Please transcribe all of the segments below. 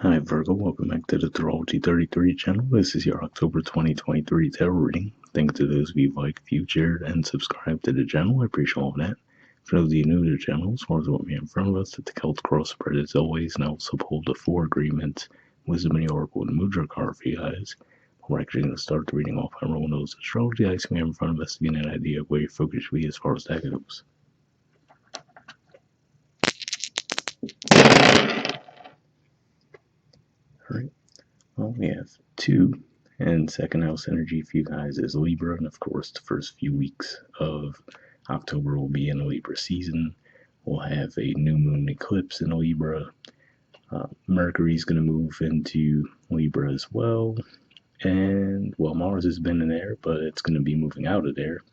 Hi Virgo, welcome back to the Astrology 33 channel. This is your October 2023 tarot reading. Thanks to those of you who like, viewed, shared, and subscribed to the channel. I appreciate all of that. For those of you new to the channel, as far as what we have in front of us, that the Celtic cross spread as always, and I also pulled the 4 agreements, Wisdom and the Oracle, and Mudra card for you guys. We're actually going to start the reading off by rolling those astrology dice we have in front of us to get an idea of where your focus should be as far as that goes. Alright, well, we have 2, and second house energy for you guys is Libra, and of course the first few weeks of October will be in the Libra season. We'll have a new moon eclipse in Libra. Mercury's going to move into Libra as well, and well, Mars has been in there, but it's going to be moving out of there.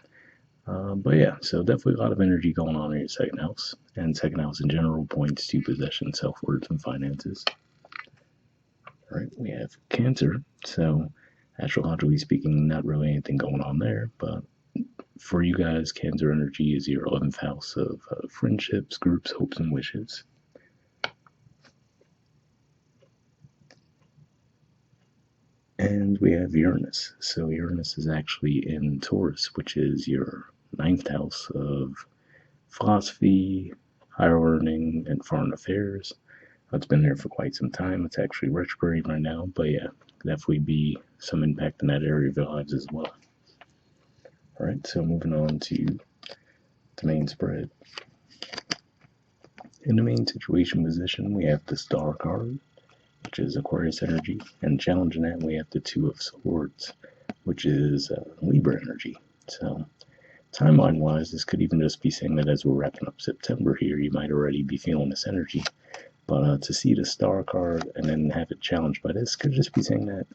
But yeah, so definitely a lot of energy going on in your second house, and second house in general points to possession, self-worth, and finances. All right, we have Cancer, so astrologically speaking, not really anything going on there, but for you guys, Cancer energy is your 11th house of friendships, groups, hopes, and wishes. And we have Uranus. So Uranus is actually in Taurus, which is your 9th house of philosophy, higher learning, and foreign affairs. It's been there for quite some time. It's actually retrograde right now, but yeah, definitely be some impact in that area of your lives as well. All right, so moving on to the main spread. In the main situation position, we have the Star card, which is Aquarius energy, and challenging that, we have the 2 of Swords, which is Libra energy. So timeline-wise, this could even just be saying that as we're wrapping up September here, you might already be feeling this energy. But to see the Star card and then have it challenged by this could just be saying that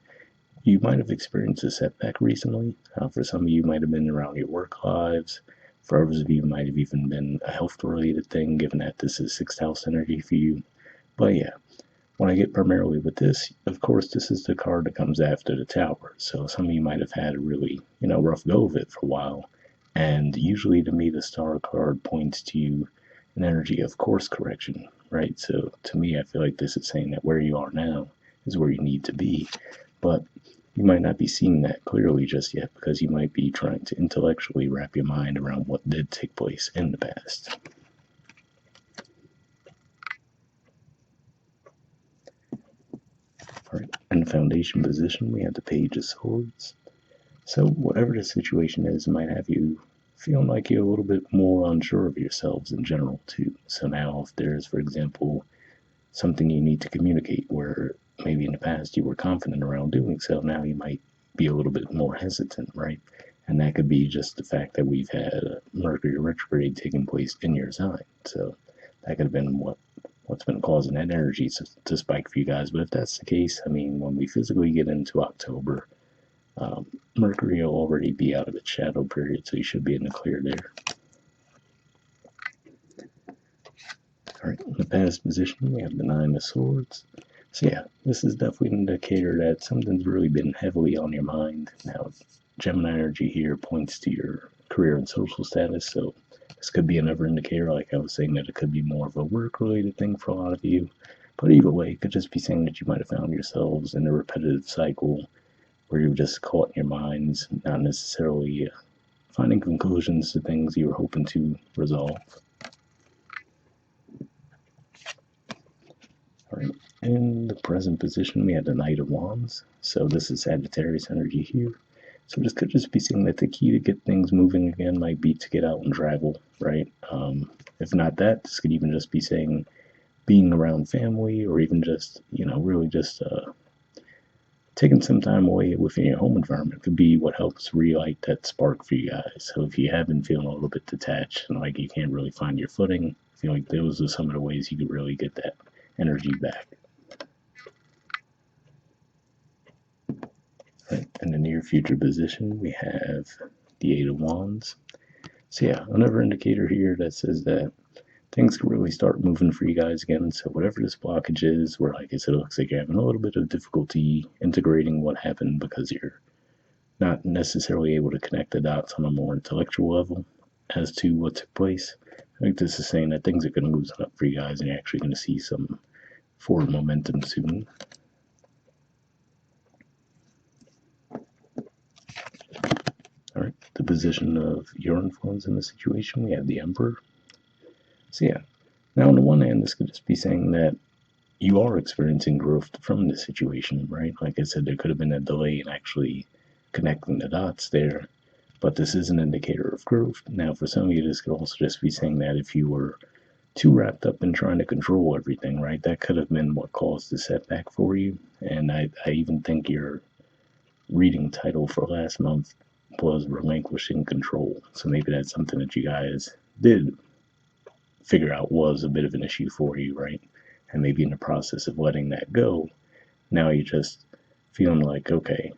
you might have experienced a setback recently. For some of you, it might have been around your work lives. For others of you, it might have even been a health-related thing, given that this is 6th house energy for you. But yeah, when I get primarily with this, of course, this is the card that comes after the Tower. So some of you might have had a really, rough go of it for a while. And usually to me, the Star card points to an energy of course correction, right? So to me, I feel like this is saying that where you are now is where you need to be. But you might not be seeing that clearly just yet because you might be trying to intellectually wrap your mind around what did take place in the past. All right, in the foundation position, we have the Page of Swords. So whatever the situation is, it might have you feeling like you're a little bit more unsure of yourselves in general too. So now if there's, for example, something you need to communicate where maybe in the past you were confident around doing so, now you might be a little bit more hesitant, right? And that could be just the fact that we've had Mercury retrograde taking place in your sign. So that could have been what's been causing that energy to spike for you guys. But if that's the case, I mean, when we physically get into October, Mercury will already be out of its shadow period, so you should be in the clear there. All right, in the past position, we have the 9 of Swords. So yeah, this is definitely an indicator that something's really been heavily on your mind. Now, Gemini energy here points to your career and social status, so this could be another indicator, like I was saying, that it could be more of a work-related thing for a lot of you. But either way, it could just be saying that you might have found yourselves in a repetitive cycle where you're just caught in your minds, not necessarily finding conclusions to things you were hoping to resolve. All right, in the present position, we have the Knight of Wands. So this is Sagittarius energy here. So this could just be saying that the key to get things moving again might be to get out and travel, right? If not that, this could even just be saying being around family, or even just, really just taking some time away within your home environment could be what helps relight that spark for you guys. So if you have been feeling a little bit detached and like you can't really find your footing, I feel like those are some of the ways you could really get that energy back. Right. In the near future position, we have the 8 of Wands. So yeah, another indicator here that says that things can really start moving for you guys again. So whatever this blockage is, where like I said, it looks like you're having a little bit of difficulty integrating what happened because you're not necessarily able to connect the dots on a more intellectual level as to what took place. I think this is saying that things are going to loosen up for you guys, and you're actually going to see some forward momentum soon. Alright, the position of your influence in the situation, we have the Emperor. So yeah, now on the one hand, this could just be saying that you are experiencing growth from the situation, right? Like I said, there could have been a delay in actually connecting the dots there, but this is an indicator of growth. Now, for some of you, this could also just be saying that if you were too wrapped up in trying to control everything, right, that could have been what caused the setback for you. And I even think your reading title for last month was Relinquishing Control. So maybe that's something that you guys did figure out was a bit of an issue for you, right? And maybe in the process of letting that go, now you're just feeling like, okay,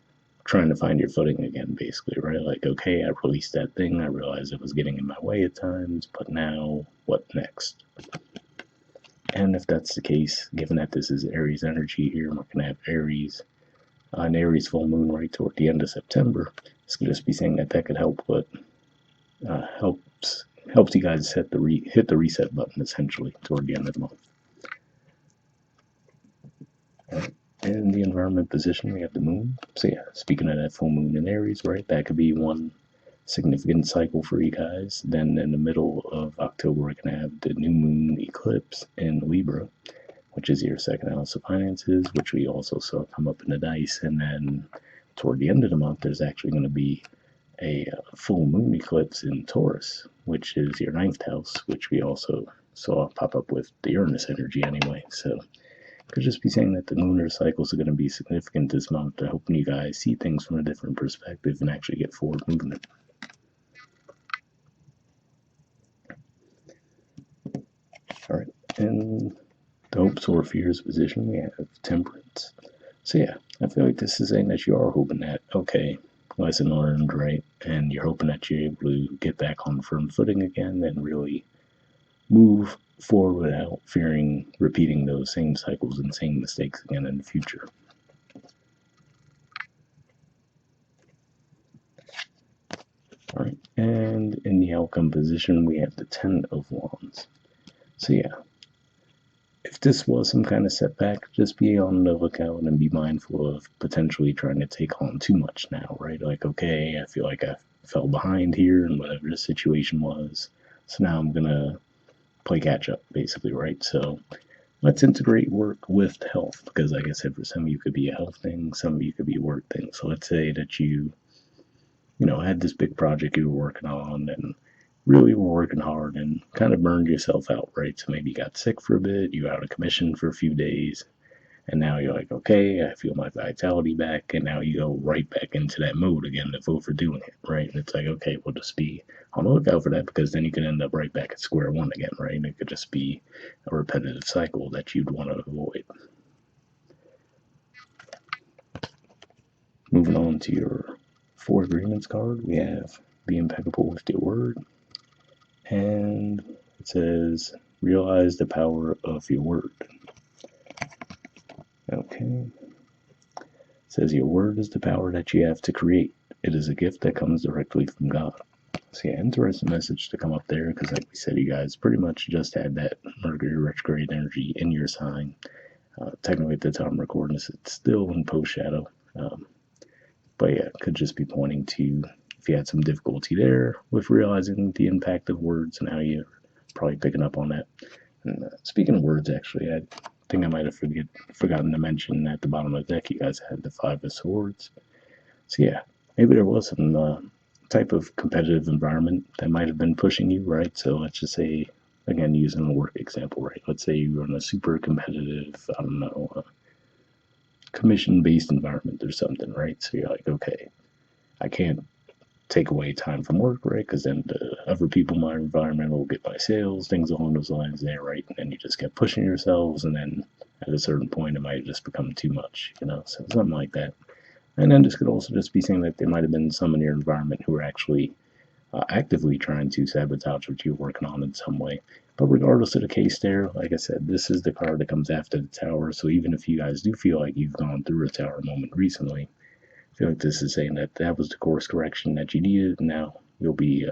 trying to find your footing again, basically, right? Like, okay, I released that thing. I realized it was getting in my way at times, but now what next? And if that's the case, given that this is Aries energy here, we're going to have Aries, an Aries full moon right toward the end of September. This could just be saying that could help, but helps you guys hit the reset button essentially toward the end of the month. Right. In the environment position, we have the moon. So yeah, speaking of that full moon in Aries, right, that could be one significant cycle for you guys. Then in the middle of October, we're going to have the new moon eclipse in Libra, which is your second house of finances, which we also saw come up in the dice. And then toward the end of the month, there's actually going to be a full moon eclipse in Taurus, which is your ninth house, which we also saw pop up with the Uranus energy anyway. So could just be saying that the lunar cycles are going to be significant this month. They're hoping you guys see things from a different perspective and actually get forward movement. All right, in the hopes or fears position, we have temperance. So yeah, I feel like this is saying that you are hoping that, okay, lesson learned, right? And you're hoping that you're able to get back on firm footing again and really move forward without fearing repeating those same cycles and same mistakes again in the future. All right, and in the outcome position, we have the Ten of Wands. So yeah, if this was some kind of setback, just be on the lookout and be mindful of potentially trying to take on too much now, right? Like, okay, I feel like I fell behind here and whatever the situation was, so now I'm gonna play catch up, basically, right? So let's integrate work with health, because like I said, for some of you could be a health thing, some of you could be a work thing. So let's say that you had this big project you were working on and really were working hard and kind of burned yourself out, right? So maybe you got sick for a bit, you were out of commission for a few days, and now you're like, okay, I feel my vitality back, and now you go right back into that mode again of overdoing it, right? And it's like, okay, we'll just be on the lookout for that, because then you can end up right back at square one again, right? And it could just be a repetitive cycle that you'd want to avoid. Moving on to your Four Agreements card, we have be impeccable with your word, and it says realize the power of your word. Okay. It says your word is the power that you have to create. It is a gift that comes directly from God. So yeah, interesting message to come up there, because like we said, you guys pretty much just had that Mercury retrograde energy in your sign. Technically at the time I'm recording this, it's still in post shadow. But yeah, it could just be pointing to if you had some difficulty there with realizing the impact of words and how you're probably picking up on that. And speaking of words, actually, I think I might have forgotten to mention at the bottom of the deck, you guys had the Five of Swords. So yeah, maybe there was some type of competitive environment that might have been pushing you, right? So let's just say, again, using a work example, right? Let's say you were in a super competitive, I don't know, commission-based environment or something, right? So you're like, okay, I can't take away time from work, right? Because then the other people in my environment will get my sales, things along those lines there, right? And then you just kept pushing yourselves, and then at a certain point, it might just become too much, so something like that. And then this could also just be saying that there might have been some in your environment who are actually actively trying to sabotage what you're working on in some way. But regardless of the case there, like I said, this is the card that comes after the Tower. So even if you guys do feel like you've gone through a Tower moment recently, I feel like this is saying that that was the course correction that you needed, and now you'll be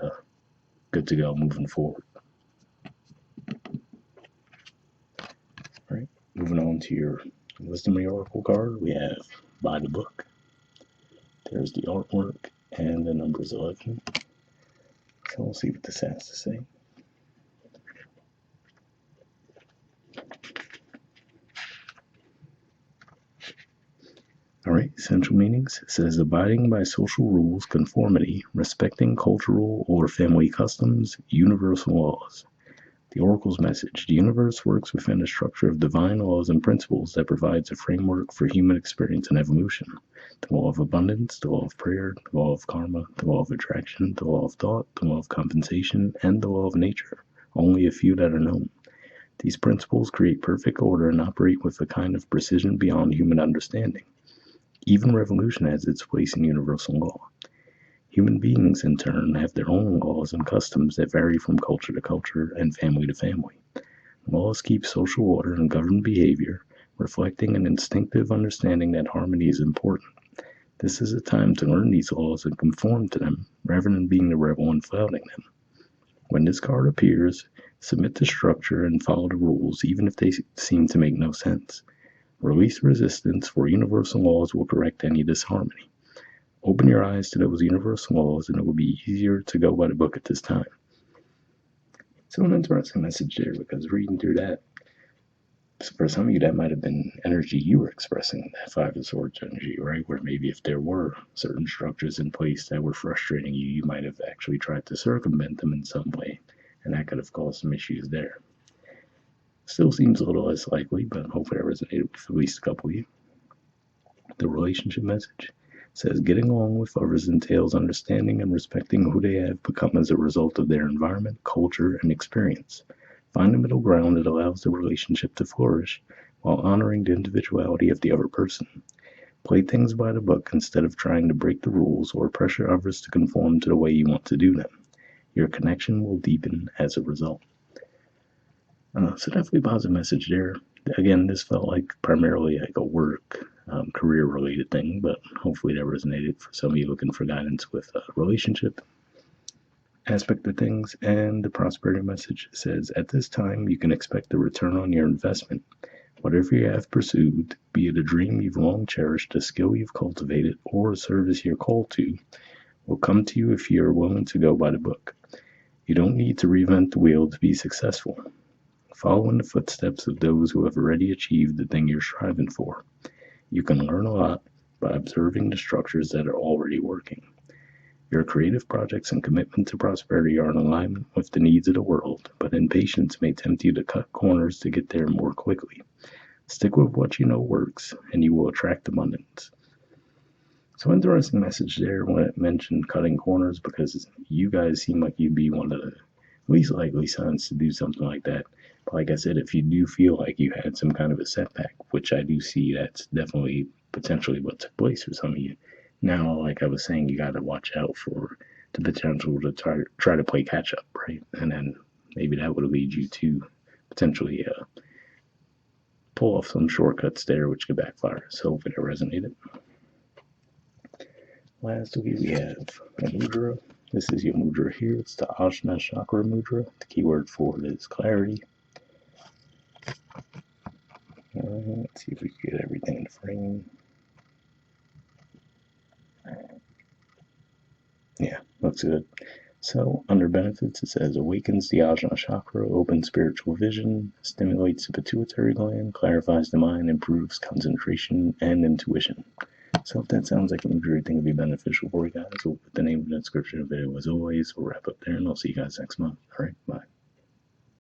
good to go moving forward. Right. Moving on to your Wisdom Oracle card, we have By the Book. There's the artwork and the numbers 11. So we'll see what this has to say. All right, essential meanings. It says abiding by social rules, conformity, respecting cultural or family customs, universal laws. The Oracle's message. The universe works within a structure of divine laws and principles that provides a framework for human experience and evolution. The law of abundance, the law of prayer, the law of karma, the law of attraction, the law of thought, the law of compensation, and the law of nature. Only a few that are known. These principles create perfect order and operate with a kind of precision beyond human understanding. Even revolution has its place in universal law. Human beings, in turn, have their own laws and customs that vary from culture to culture and family to family. Laws keep social order and govern behavior, reflecting an instinctive understanding that harmony is important. This is a time to learn these laws and conform to them, rather than being the rebel and flouting them. When this card appears, submit to structure and follow the rules, even if they seem to make no sense. Release resistance, for universal laws will correct any disharmony. Open your eyes to those universal laws, and it will be easier to go by the book at this time. So an interesting message there, because reading through that, for some of you, that might have been energy you were expressing, that Five of Swords energy, right? Where maybe if there were certain structures in place that were frustrating you, you might have actually tried to circumvent them in some way, and that could have caused some issues there. Still seems a little less likely, but hopefully that resonated with at least a couple of you. The relationship message says getting along with others entails understanding and respecting who they have become as a result of their environment, culture, and experience. Find a middle ground that allows the relationship to flourish while honoring the individuality of the other person. Play things by the book instead of trying to break the rules or pressure others to conform to the way you want to do them. Your connection will deepen as a result. So definitely a positive message there. Again, this felt like primarily like a work, career-related thing, but hopefully that resonated for some of you looking for guidance with a relationship aspect of things. And the prosperity message says, at this time, you can expect a return on your investment. Whatever you have pursued, be it a dream you've long cherished, a skill you've cultivated, or a service you're called to, will come to you if you are willing to go by the book. You don't need to reinvent the wheel to be successful. Follow in the footsteps of those who have already achieved the thing you're striving for. You can learn a lot by observing the structures that are already working. Your creative projects and commitment to prosperity are in alignment with the needs of the world, but impatience may tempt you to cut corners to get there more quickly. Stick with what you know works, and you will attract abundance. So interesting message there when it mentioned cutting corners, because you guys seem like you'd be one of the least likely signs to do something like that. But like I said, if you do feel like you had some kind of a setback, which I do see that's definitely potentially what took place for some of you. Now, like I was saying, you got to watch out for the potential to try to play catch up, right? And then maybe that would lead you to potentially pull off some shortcuts there, which could backfire. So hopefully that resonated. Lastly, we have a Mudra. This is your Mudra here. It's the Ajna Chakra Mudra. The keyword for it is clarity. Let's see if we can get everything in frame. Yeah, looks good. So, under benefits, it says awakens the Ajna Chakra, opens spiritual vision, stimulates the pituitary gland, clarifies the mind, improves concentration and intuition. So if that sounds like a Mudra you think would be beneficial for you guys, we'll put the name of the description of the video as always. We'll wrap up there, and I'll see you guys next month. All right, bye.